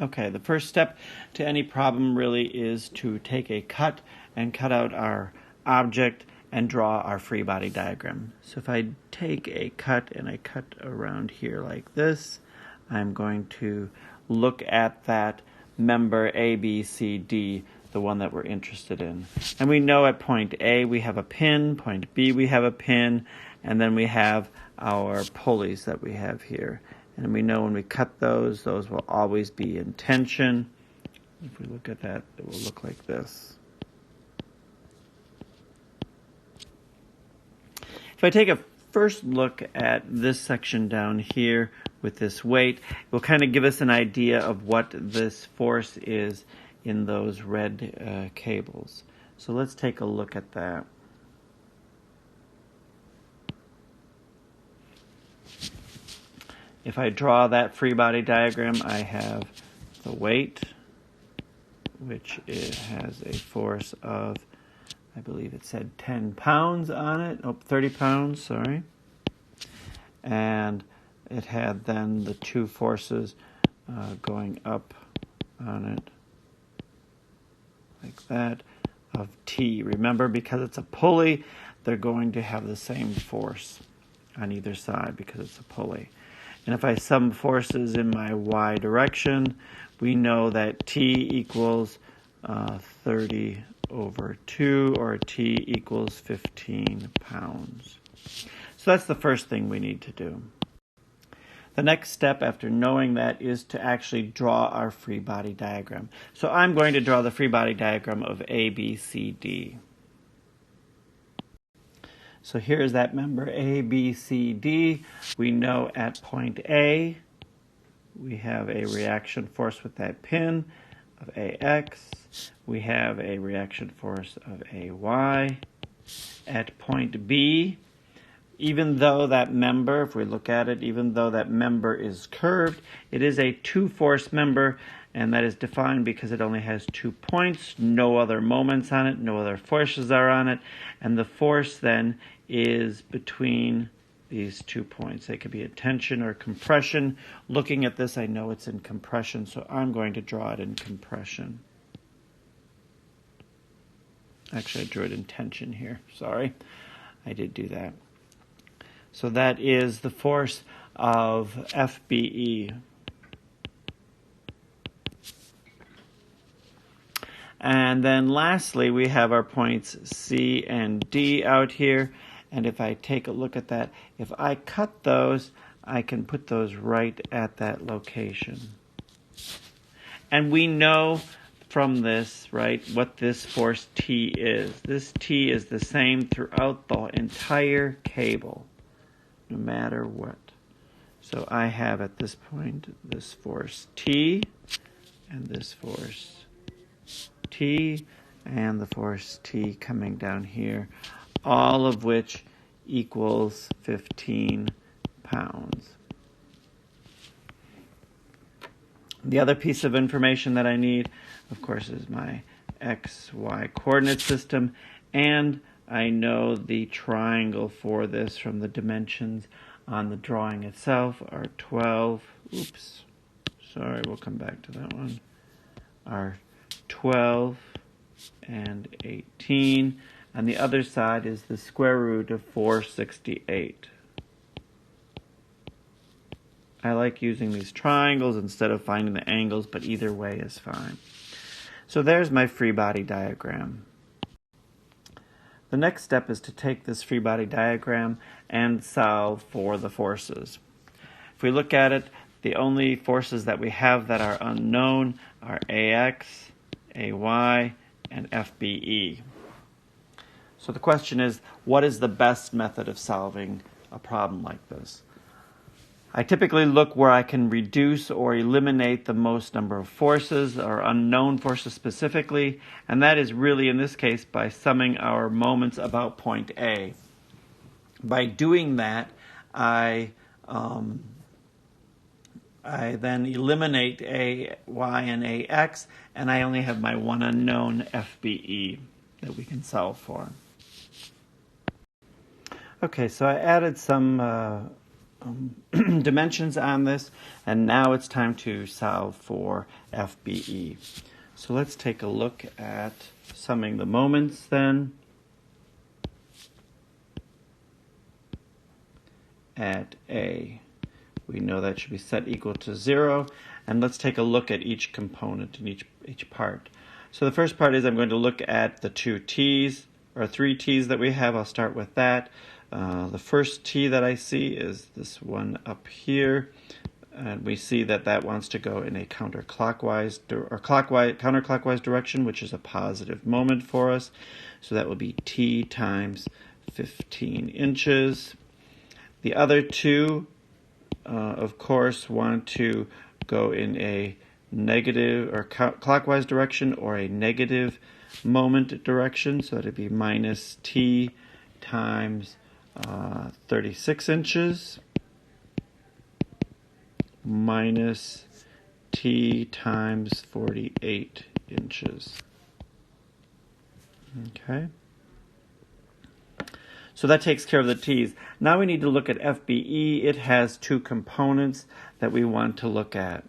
Okay, the first step to any problem really is to take a cut and cut out our object and draw our free body diagram. So if I take a cut and I cut around here like this, I'm going to look at that member A, B, C, D, the one that we're interested in. And we know at point A we have a pin, point B we have a pin, and then we have our pulleys that we have here. And we know when we cut those will always be in tension. If we look at that, it will look like this. If I take a first look at this section down here with this weight, it will kind of give us an idea of what this force is in those red cables. So let's take a look at that. If I draw that free body diagram, I have the weight, which has a force of, I believe it said 10 pounds on it. Oh, 30 pounds, sorry. And it had then the two forces going up on it, like that, of T. Remember, because it's a pulley, they're going to have the same force on either side because it's a pulley. And if I sum forces in my y direction, we know that T equals 30 over 2, or T equals 15 pounds. So that's the first thing we need to do. The next step after knowing that is to actually draw our free body diagram. So I'm going to draw the free body diagram of A, B, C, D. So here's that member A, B, C, D. We know at point A, we have a reaction force with that pin of AX. We have a reaction force of AY. At point B, even though that member, if we look at it, even though that member is curved, it is a two-force member, and that is defined because it only has 2 points, no other moments on it, no other forces are on it, and the force then is between these 2 points. They could be a tension or compression. Looking at this, I know it's in compression, so I'm going to draw it in compression. Actually, I drew it in tension here. Sorry, I did do that. So that is the force of FBE. And then lastly, we have our points C and D out here. And if I take a look at that, if I cut those, I can put those right at that location. And we know from this, right, what this force T is. This T is the same throughout the entire cable, no matter what. So I have at this point this force T, and this force T, and the force T coming down here, all of which equals 15 pounds. The other piece of information that I need, of course, is my XY coordinate system, and I know the triangle for this from the dimensions on the drawing itself are 12, oops, sorry, we'll come back to that one, are 12 and 18. On the other side is the square root of 468. I like using these triangles instead of finding the angles, but either way is fine. So there's my free body diagram. The next step is to take this free body diagram and solve for the forces. If we look at it, the only forces that we have that are unknown are AX, AY, and FBE. So the question is, what is the best method of solving a problem like this? I typically look where I can reduce or eliminate the most number of forces, or unknown forces specifically, and that is really, in this case, by summing our moments about point A. By doing that, I then eliminate A, Y, and AX, and I only have my one unknown FBE that we can solve for. Okay, so I added some dimensions on this, and now it's time to solve for FBE. So let's take a look at summing the moments then. At A, we know that should be set equal to 0, and let's take a look at each component and each part. So the first part is I'm going to look at the 2 t's, or 3 t's that we have. I'll start with that. The first t that I see is this one up here, and we see that that wants to go in a counterclockwise direction, which is a positive moment for us. So that will be t times 15 inches. The other 2, of course, want to go in a negative or clockwise direction or a negative moment direction. So that'd be minus t times 36 inches minus t times 48 inches. Okay. So that takes care of the t's. Now we need to look at FBE. It has 2 components that we want to look at.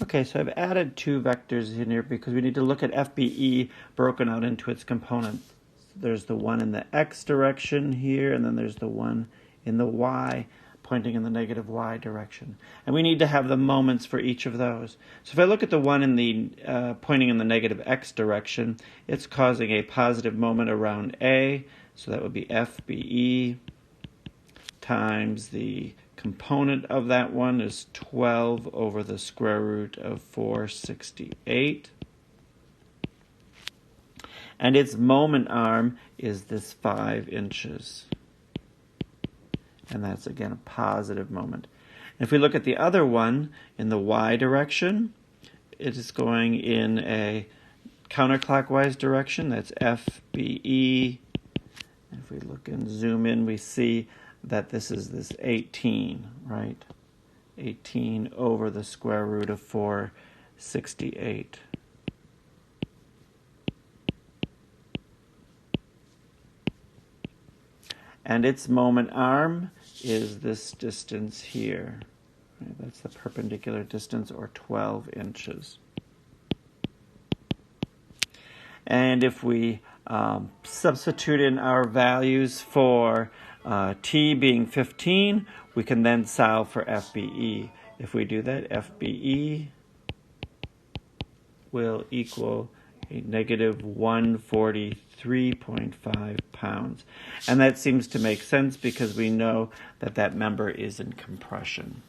Okay, so I've added 2 vectors in here because we need to look at FBE broken out into its components. There's the one in the x direction here, and then there's the one in the y, pointing in the negative y direction. And we need to have the moments for each of those. So if I look at the one in the pointing in the negative x direction, it's causing a positive moment around A, so that would be FBE times the component of that one is 12 over the square root of 468. And its moment arm is this 5 inches. And that's, again, a positive moment. And if we look at the other one in the y direction, it is going in a counterclockwise direction. That's FBE. If we look and zoom in, we see that this is this 18, right? 18 over the square root of 468. And its moment arm is this distance here. Right? That's the perpendicular distance, or 12 inches. And if we substitute in our values for t being 15, we can then solve for FBE. If we do that, FBE will equal a negative 143.5 pounds. And that seems to make sense because we know that that member is in compression.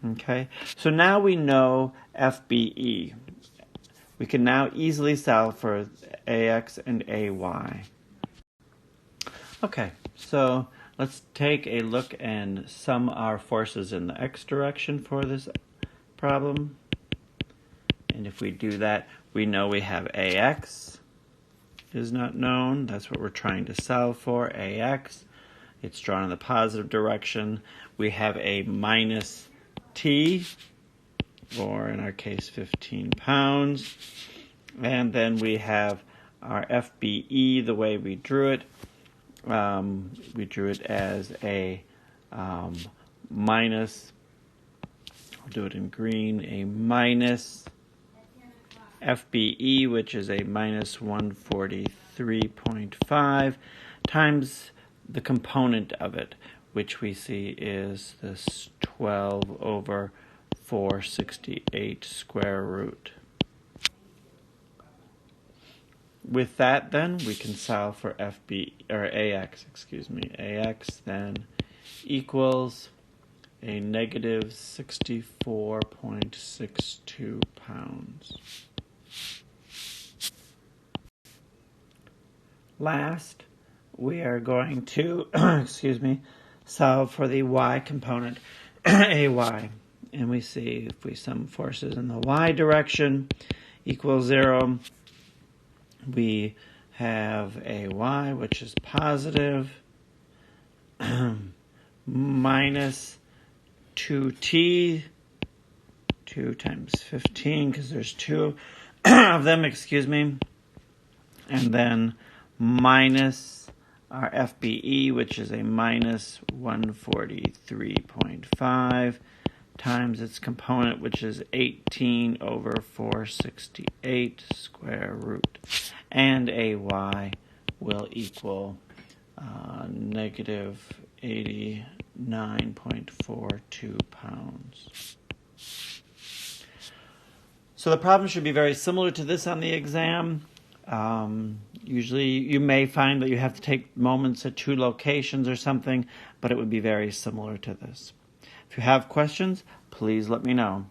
Okay, so now we know FBE. We can now easily solve for AX and AY. Okay, so let's take a look and sum our forces in the x direction for this problem. And if we do that, we know we have AX is not known. That's what we're trying to solve for, AX. It's drawn in the positive direction. We have a minus T, or in our case 15 pounds. And then we have our FBE the way we drew it. We drew it as a minus, I'll do it in green, a minus FBE, which is a minus 143.5, times the component of it, which we see is this 12 over 468 square root. With that, then, we can solve for AX then equals a negative 64.62 pounds. Last, we are going to, solve for the y component, AY. And we see if we sum forces in the y direction equals 0, we have AY, which is positive, minus 2t, 2 times 15, because there's 2 of them, and then minus our FBE, which is a minus 143.5, times its component, which is 18 over 468 square root, and AY will equal negative 89.42 pounds. So the problem should be very similar to this on the exam. Usually you may find that you have to take moments at 2 locations or something, but it would be very similar to this. If you have questions, please let me know.